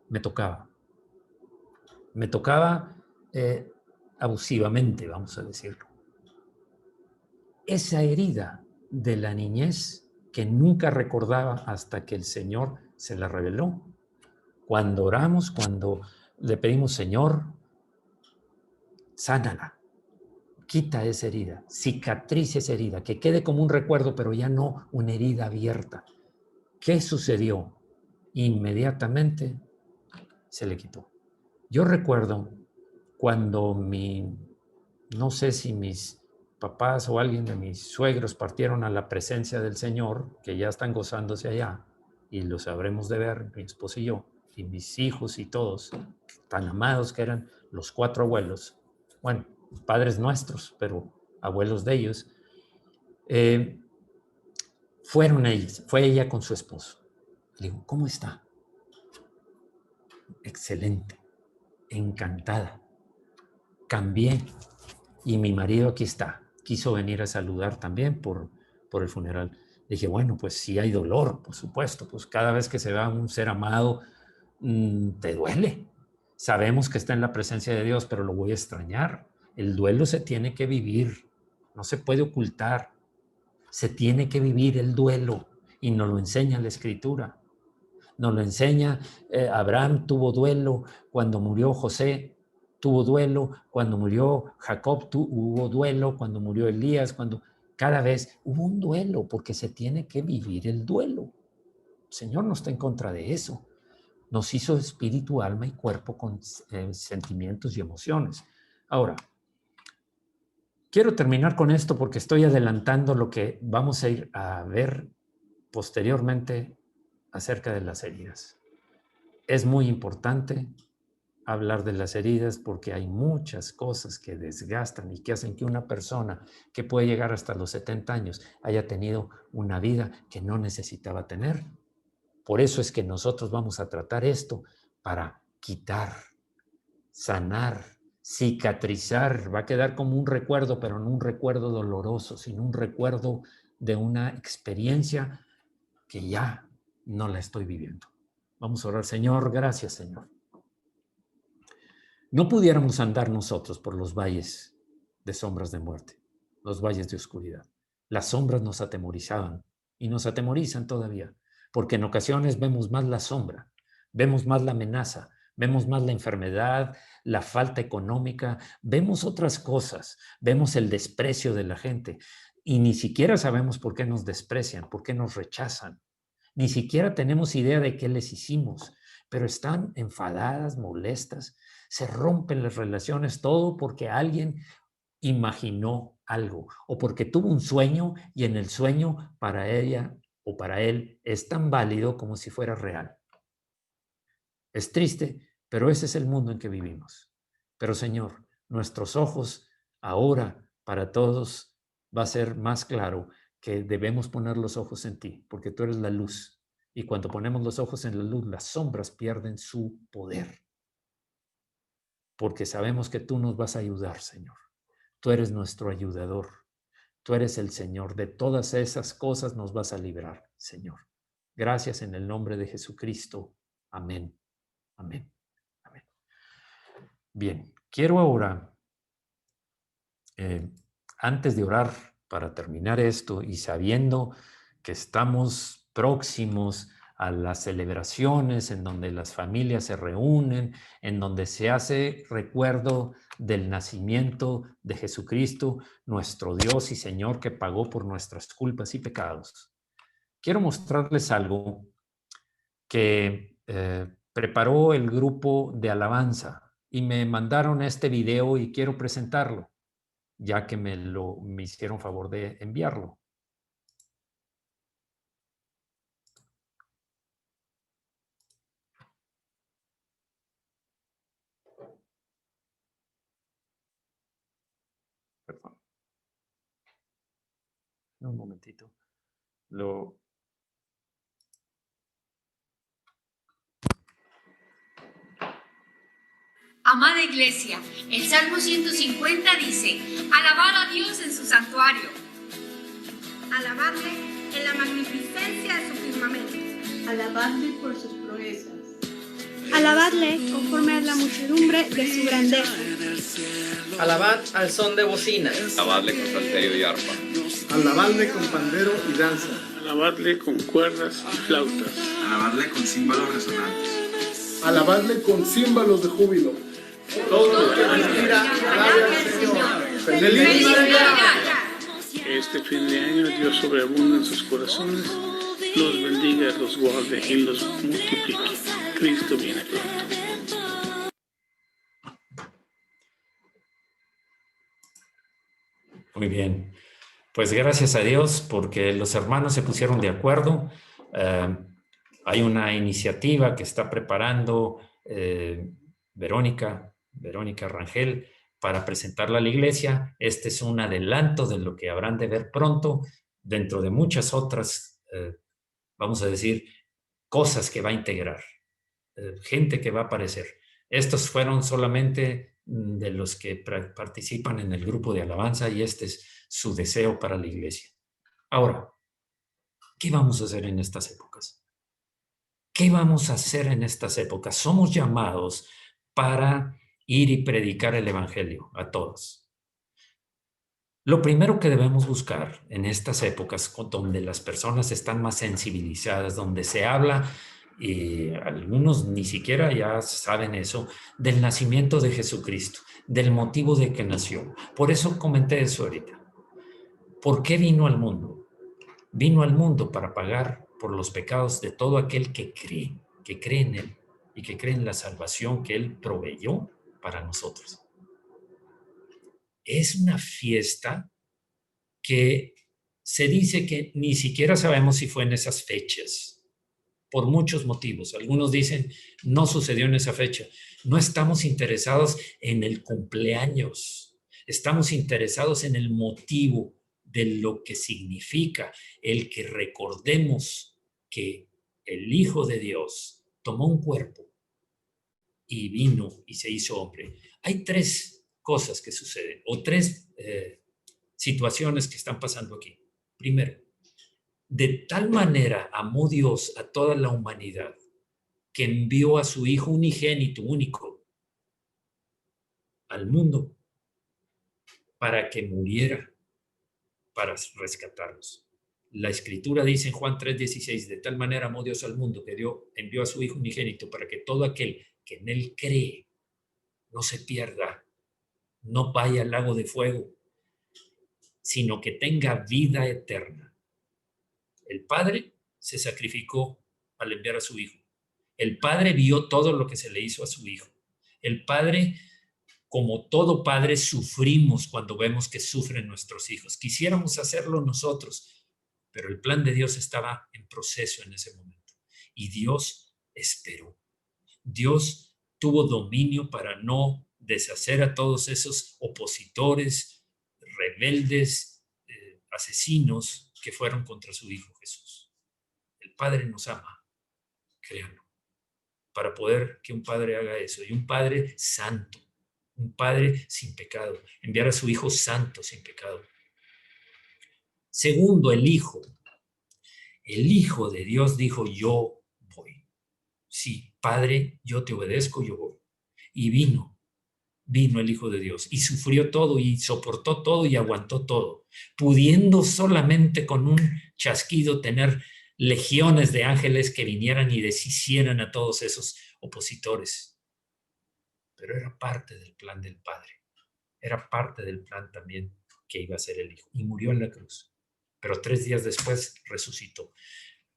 A: me tocaba. Me tocaba abusivamente, vamos a decirlo. Esa herida de la niñez que nunca recordaba hasta que el Señor se la reveló. Cuando oramos, cuando le pedimos, Señor, sánala, quita esa herida, cicatriza esa herida, que quede como un recuerdo, pero ya no una herida abierta. ¿Qué sucedió? Inmediatamente se le quitó. Yo recuerdo cuando no sé si mis papás o alguien de mis suegros partieron a la presencia del Señor, que ya están gozándose allá, y los habremos de ver, mi esposo y yo, y mis hijos y todos, tan amados que eran los 4 abuelos, bueno, padres nuestros, pero abuelos de ellos, fue ella con su esposo. Le digo, ¿cómo está? Excelente, encantada. Cambié y mi marido aquí está. Quiso venir a saludar también por el funeral. Dije, bueno, pues sí hay dolor, por supuesto, pues cada vez que se va un ser amado, te duele. Sabemos que está en la presencia de Dios, pero lo voy a extrañar. El duelo se tiene que vivir, no se puede ocultar. Se tiene que vivir el duelo y nos lo enseña la Escritura. Nos lo enseña, Abraham tuvo duelo cuando murió José, tuvo duelo cuando murió Jacob, hubo duelo cuando murió Elías, cada vez hubo un duelo porque se tiene que vivir el duelo. El Señor no está en contra de eso. nos hizo espíritu, alma y cuerpo con sentimientos y emociones. Ahora, quiero terminar con esto porque estoy adelantando lo que vamos a ir a ver posteriormente acerca de las heridas. Es muy importante hablar de las heridas porque hay muchas cosas que desgastan y que hacen que una persona que puede llegar hasta los 70 años haya tenido una vida que no necesitaba tener. Por eso es que nosotros vamos a tratar esto para quitar, sanar, cicatrizar. Va a quedar como un recuerdo, pero no un recuerdo doloroso, sino un recuerdo de una experiencia que ya no la estoy viviendo. Vamos a orar. Señor, gracias, Señor. No pudiéramos andar nosotros por los valles de sombras de muerte, los valles de oscuridad. Las sombras nos atemorizaban y nos atemorizan todavía, porque en ocasiones vemos más la sombra, vemos más la amenaza, vemos más la enfermedad, la falta económica, vemos otras cosas, vemos el desprecio de la gente y ni siquiera sabemos por qué nos desprecian, por qué nos rechazan. Ni siquiera tenemos idea de qué les hicimos, pero están enfadadas, molestas, se rompen las relaciones, todo porque alguien imaginó algo o porque tuvo un sueño y en el sueño para ella o para él es tan válido como si fuera real. Es triste, pero ese es el mundo en que vivimos. Pero Señor, nuestros ojos ahora para todos va a ser más claro que debemos poner los ojos en ti, porque tú eres la luz. Y cuando ponemos los ojos en la luz, las sombras pierden su poder. Porque sabemos que tú nos vas a ayudar, Señor. Tú eres nuestro ayudador. Tú eres el Señor. De todas esas cosas nos vas a librar, Señor. Gracias en el nombre de Jesucristo. Amén. Amén. Amén. Bien, quiero ahora, antes de orar para terminar esto y sabiendo que estamos próximos a las celebraciones en donde las familias se reúnen, en donde se hace recuerdo del nacimiento de Jesucristo, nuestro Dios y Señor que pagó por nuestras culpas y pecados. Quiero mostrarles algo que preparó el grupo de alabanza y me mandaron este video y quiero presentarlo, ya que me hicieron favor de enviarlo. Perdón. Un momentito.
B: Amada Iglesia, el Salmo 150 dice: alabad a Dios en su santuario.
C: Alabadle en la magnificencia de su firmamento.
D: Alabadle por sus proezas.
C: Alabadle conforme a la muchedumbre de su grandeza.
E: Alabad al son de bocinas.
F: Alabadle con salterio y arpa.
G: Alabadle con pandero y danza.
H: Alabadle con cuerdas y flautas.
I: Alabadle con címbalos resonantes.
G: Alabadle con címbalos de júbilo. Todo lo que respira, alabe al Señor. ¡Feliz Navidad!
H: Que este fin de año Dios sobreabunde en sus corazones, los bendiga, los guarde y los multiplique. Cristo viene pronto.
A: Muy bien. Pues gracias a Dios porque los hermanos se pusieron de acuerdo. Hay una iniciativa que está preparando Verónica Rangel para presentarla a la iglesia. Este es un adelanto de lo que habrán de ver pronto, dentro de muchas otras, vamos a decir, cosas que va a integrar, gente que va a aparecer. Estos fueron solamente de los que participan en el grupo de alabanza y este es su deseo para la iglesia. Ahora, ¿qué vamos a hacer en estas épocas? ¿Qué vamos a hacer en estas épocas? Somos llamados para ir y predicar el evangelio a todos. Lo primero que debemos buscar en estas épocas donde las personas están más sensibilizadas, donde se habla, y algunos ni siquiera ya saben eso, del nacimiento de Jesucristo, del motivo de que nació. Por eso comenté eso ahorita. ¿Por qué vino al mundo? Vino al mundo para pagar por los pecados de todo aquel que cree en Él. y que cree en la salvación que Él proveyó para nosotros. Es una fiesta que se dice que ni siquiera sabemos si fue en esas fechas, por muchos motivos. Algunos dicen, no sucedió en esa fecha. No estamos interesados en el cumpleaños, estamos interesados en el motivo de lo que significa el que recordemos que el Hijo de Dios tomó un cuerpo y vino y se hizo hombre. Hay tres cosas que suceden, o tres situaciones que están pasando aquí. Primero, de tal manera amó Dios a toda la humanidad que envió a su Hijo unigénito, único, al mundo para que muriera, para rescatarlos. La Escritura dice en Juan 3:16, de tal manera amó Dios al mundo que envió a su Hijo unigénito para que todo aquel que en Él cree no se pierda, no vaya al lago de fuego, sino que tenga vida eterna. El Padre se sacrificó al enviar a su Hijo. El Padre vio todo lo que se le hizo a su Hijo. El Padre, como todo padre, sufrimos cuando vemos que sufren nuestros hijos. Quisiéramos hacerlo nosotros, pero el plan de Dios estaba en proceso en ese momento. Y Dios esperó. Dios tuvo dominio para no deshacer a todos esos opositores, rebeldes, asesinos que fueron contra su Hijo Jesús. El Padre nos ama, créanlo, para poder que un Padre haga eso. Y un Padre santo, un Padre sin pecado, enviar a su Hijo santo sin pecado. Segundo, el Hijo. El Hijo de Dios dijo, yo voy. Sí, Padre, yo te obedezco, yo voy. Y vino el Hijo de Dios y sufrió todo y soportó todo y aguantó todo, pudiendo solamente con un chasquido tener legiones de ángeles que vinieran y deshicieran a todos esos opositores. Pero era parte del plan del Padre. Era parte del plan también que iba a ser el Hijo. Y murió en la cruz. Pero 3 días después resucitó.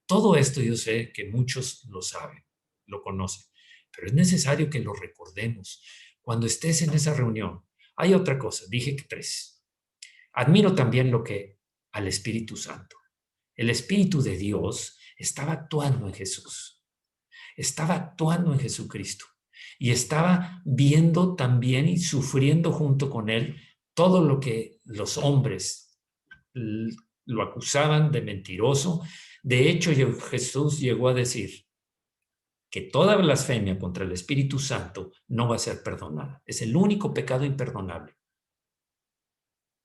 A: Todo esto yo sé que muchos lo saben, lo conocen. Pero es necesario que lo recordemos. Cuando estés en esa reunión, hay otra cosa. Dije que 3. Admiro también lo que al Espíritu Santo. El Espíritu de Dios estaba actuando en Jesús. Estaba actuando en Jesucristo. Y estaba viendo también y sufriendo junto con él todo lo que los hombres lo acusaban de mentiroso. De hecho, Jesús llegó a decir que toda blasfemia contra el Espíritu Santo no va a ser perdonada. Es el único pecado imperdonable.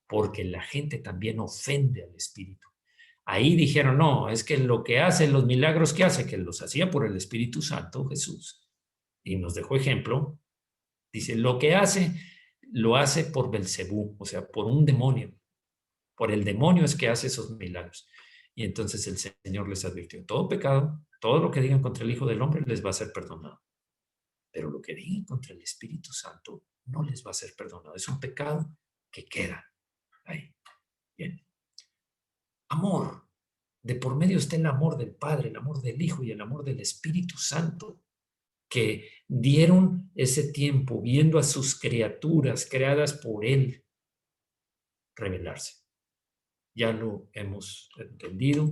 A: Porque la gente también ofende al Espíritu. Ahí dijeron, no, es que lo que hace, los milagros que hace, que los hacía por el Espíritu Santo, Jesús. Y nos dejó ejemplo. Dice, lo que hace, lo hace por Belcebú, o sea, por un demonio. Por el demonio es que hace esos milagros. Y entonces el Señor les advirtió, todo pecado, todo lo que digan contra el Hijo del Hombre les va a ser perdonado. Pero lo que digan contra el Espíritu Santo no les va a ser perdonado. Es un pecado que queda ahí. Bien. Amor. De por medio está el amor del Padre, el amor del Hijo y el amor del Espíritu Santo, que dieron ese tiempo viendo a sus criaturas creadas por Él revelarse. Ya lo hemos entendido.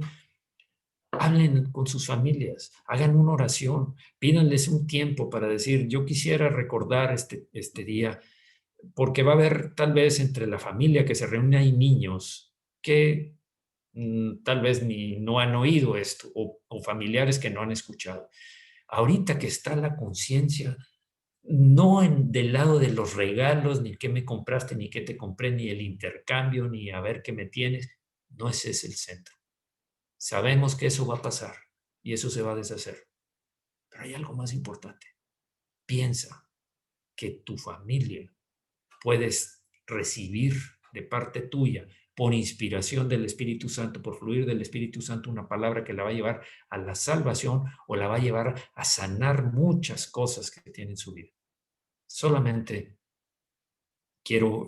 A: Hablen con sus familias, hagan una oración, pídanles un tiempo para decir, yo quisiera recordar este día, porque va a haber tal vez entre la familia que se reúne hay niños que tal vez no han oído esto, o familiares que no han escuchado. Ahorita que está la conciencia, no del lado de los regalos, ni qué me compraste, ni qué te compré, ni el intercambio, ni a ver qué me tienes, no ese es el centro. Sabemos que eso va a pasar y eso se va a deshacer. Pero hay algo más importante. Piensa que tu familia puedes recibir de parte tuya, por inspiración del Espíritu Santo, por fluir del Espíritu Santo, una palabra que la va a llevar a la salvación o la va a llevar a sanar muchas cosas que tiene en su vida. Solamente quiero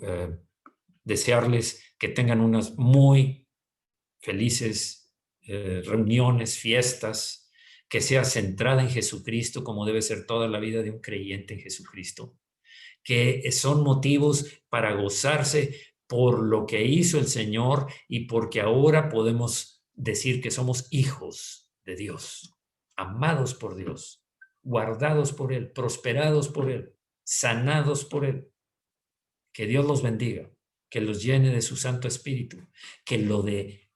A: desearles que tengan unas muy felices reuniones, fiestas, que sea centrada en Jesucristo, como debe ser toda la vida de un creyente en Jesucristo, que son motivos para gozarse por lo que hizo el Señor y porque ahora podemos decir que somos hijos de Dios, amados por Dios, guardados por Él, prosperados por Él, sanados por Él. Que Dios los bendiga, que los llene de su Santo Espíritu, que lo de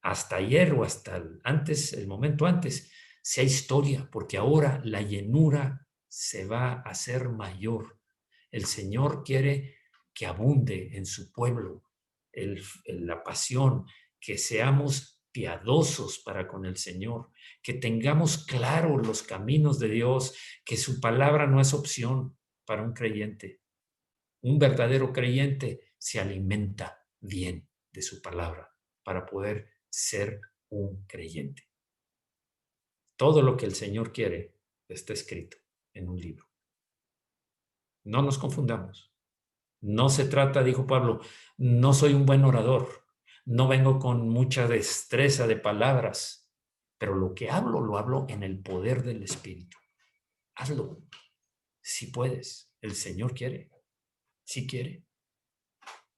A: hasta ayer o hasta el momento antes, sea historia, porque ahora la llenura se va a hacer mayor. El Señor quiere que abunde en su pueblo la pasión, que seamos piadosos para con el Señor, que tengamos claros los caminos de Dios, que su palabra no es opción para un creyente. Un verdadero creyente se alimenta bien de su palabra para poder ser un creyente. Todo lo que el Señor quiere está escrito en un libro. No nos confundamos. No se trata, dijo Pablo, no soy un buen orador, no vengo con mucha destreza de palabras, pero lo que hablo, lo hablo en el poder del Espíritu. Hazlo, si puedes. El Señor quiere. Si quiere,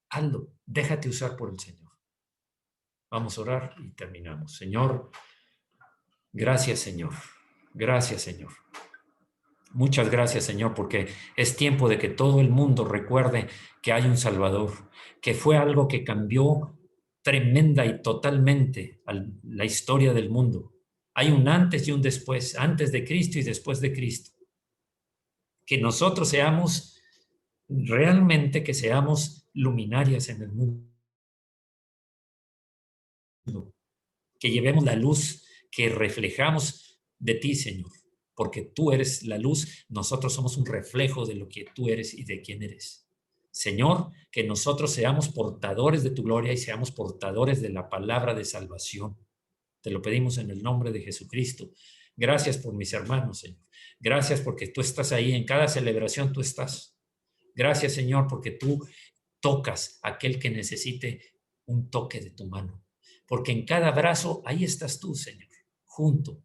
A: hazlo, déjate usar por el Señor. Vamos a orar y terminamos. Señor, gracias, Señor. Gracias, Señor. Muchas gracias, Señor, porque es tiempo de que todo el mundo recuerde que hay un Salvador, que fue algo que cambió tremenda y totalmente la historia del mundo. Hay un antes y un después, antes de Cristo y después de Cristo. Que nosotros seamos realmente, que seamos luminarias en el mundo, que llevemos la luz que reflejamos de ti, Señor, porque tú eres la luz, nosotros somos un reflejo de lo que tú eres y de quién eres. Señor, que nosotros seamos portadores de tu gloria y seamos portadores de la palabra de salvación. Te lo pedimos en el nombre de Jesucristo. Gracias por mis hermanos, Señor. Gracias porque tú estás ahí, en cada celebración tú estás. Gracias, Señor, porque tú tocas a aquel que necesite un toque de tu mano. Porque en cada abrazo, ahí estás tú, Señor, junto.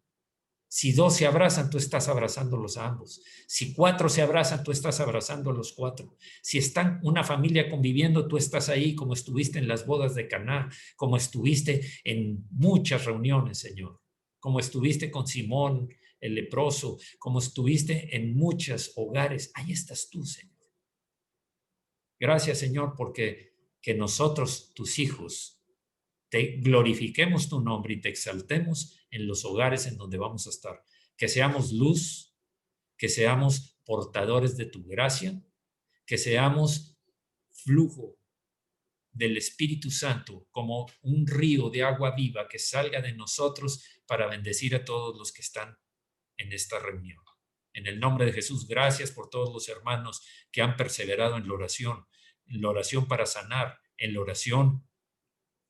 A: Si 2 se abrazan, tú estás abrazándolos a ambos. Si 4 se abrazan, tú estás abrazando a los 4. Si están una familia conviviendo, tú estás ahí como estuviste en las bodas de Caná, como estuviste en muchas reuniones, Señor. Como estuviste con Simón, el leproso, como estuviste en muchos hogares. Ahí estás tú, Señor. Gracias, Señor, porque que nosotros, tus hijos, te glorifiquemos tu nombre y te exaltemos en los hogares en donde vamos a estar. Que seamos luz, que seamos portadores de tu gracia, que seamos flujo del Espíritu Santo como un río de agua viva que salga de nosotros para bendecir a todos los que están en esta reunión. En el nombre de Jesús, gracias por todos los hermanos que han perseverado en la oración para sanar, en la oración,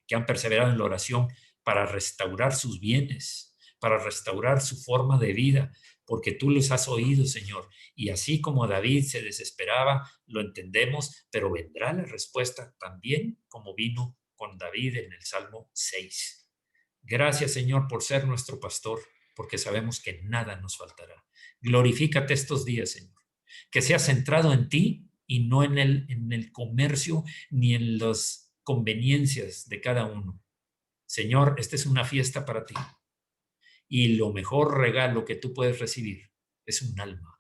A: que han perseverado en la oración para restaurar sus bienes, para restaurar su forma de vida, porque tú los has oído, Señor. Y así como David se desesperaba, lo entendemos, pero vendrá la respuesta también como vino con David en el Salmo 6. Gracias, Señor, por ser nuestro pastor, porque sabemos que nada nos faltará. Glorifícate estos días, Señor. Que sea centrado en ti y no en el comercio ni en las conveniencias de cada uno. Señor, esta es una fiesta para ti. Y lo mejor regalo que tú puedes recibir es un alma.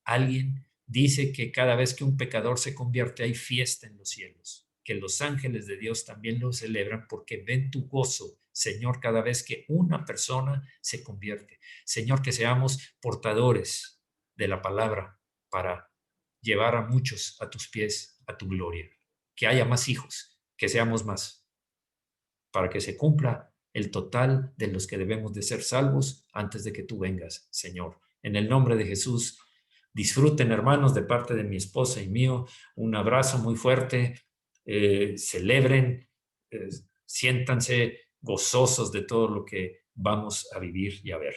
A: Alguien dice que cada vez que un pecador se convierte hay fiesta en los cielos, que los ángeles de Dios también lo celebran porque ven tu gozo, Señor, cada vez que una persona se convierte. Señor, que seamos portadores de la palabra para llevar a muchos a tus pies, a tu gloria. Que haya más hijos, que seamos más, para que se cumpla el total de los que debemos de ser salvos antes de que tú vengas, Señor. En el nombre de Jesús, disfruten, hermanos, de parte de mi esposa y mío, un abrazo muy fuerte, celebren, siéntanse gozosos de todo lo que vamos a vivir y a ver.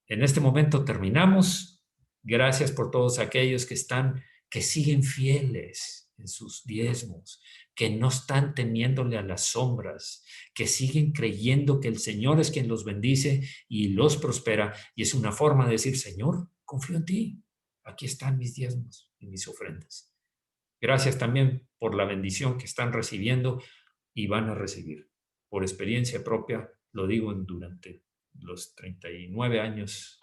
A: En este momento terminamos. Gracias por todos aquellos que siguen fieles, en sus diezmos, que no están temiéndole a las sombras, que siguen creyendo que el Señor es quien los bendice y los prospera. Y es una forma de decir, Señor, confío en ti. Aquí están mis diezmos y mis ofrendas. Gracias también por la bendición que están recibiendo y van a recibir. Por experiencia propia, lo digo durante los 39 años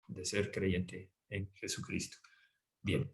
A: de ser creyente en Jesucristo. Bien.